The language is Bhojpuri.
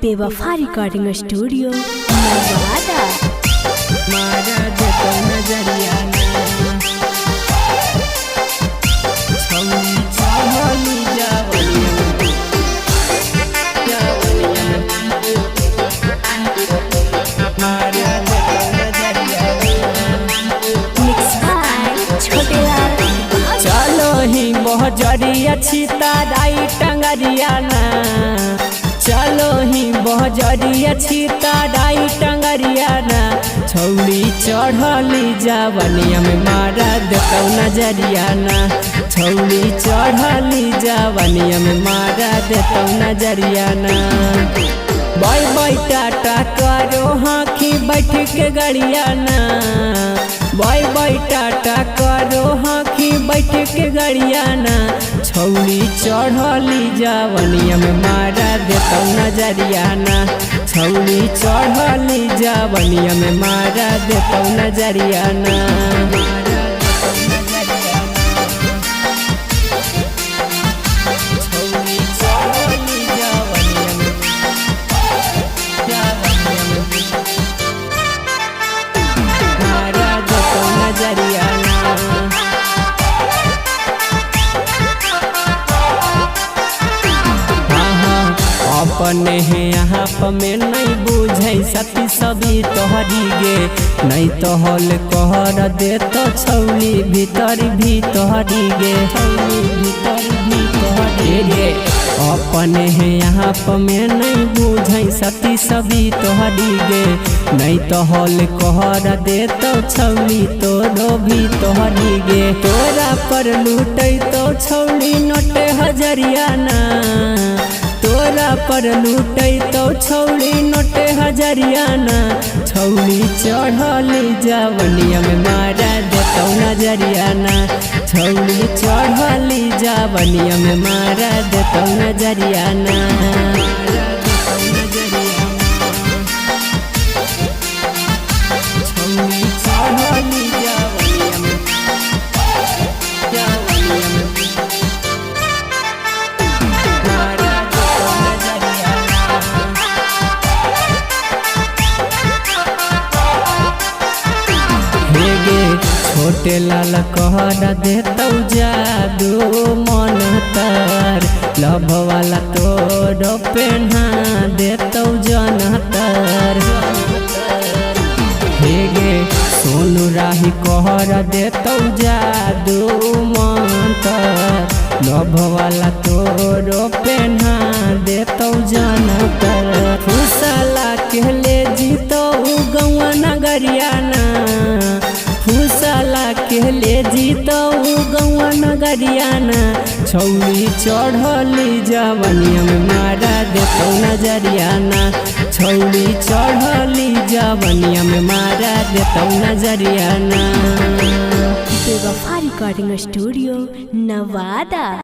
बेवफा रिकॉर्डिंग स्टूडियो नवादा। मारा देखो नजरिया छौनी चढ़ली मारा देखो नजरिया मिक्स बाय छोटे लाल। चलो ही बहजरिया छिताराई टंगरिया ना, चलो ही बहजरिया छिताराई टंगरिया ना, छौड़ी चढ़ली जवनिया में मारा देखो नजरिया ना, छौड़ी चढ़ली जवनिया में मारा देखो नजरिया ना। बाई बाई टाटा करो हाथी बैठ के गड़िया ना, बाई बाई टाटा करो हाथी बैठ के गड़िया ना, छौड़ी चढ़ली जवनिया में मारा देखो नजरिया ना, छौड़ी चढ़ली जवनिया में मारा देखो नजरिया ना। अपने है यहाँ पर में नहीं बुझे सती सभी तोहरी गे, नहीं तो हल कहर दे तो छौली भीतर भी तोहरी गे, छौली भीतर भी तोहरी गे। अपने है यहाँ पर में नहीं बुझे सती सभी तोहरी गे, नहीं तो हल कहर दे तो छौली तोरो भी तोहरी गे। तोरा पर लूटे तो छौली नोटे हजरिया ना, तोरा पर लूटे तो छौड़ी नोटे हजरिया ना, छौड़ी चढ़ली जवनिया में मारा देखो नजरिया ना, छौड़ी चढ़ली जवनिया में मारा देखो नजरिया ना। छौड़ी चढ़ली जवनिया में छोटे लाल कहर देतौ जादू मन तर, लभ वाला तोर पेन्हा देतौ जनतर। हे गे सोनू राही कहर देतौ जादू मन तर, लभ वाला तोर पेन्हा देतौ जनतर। फुसला कहले जीतो गौआ नगरिया ना, फुसला कहले जीतो गौआ नगरिया ना, छौड़ी चढ़ली जवनिया में मारा देखो नजरिया ना, छौड़ी चढ़ली जवनिया में मारा देखो नजरिया ना। बेवफा रिकॉर्डिंग स्टूडियो नवादा।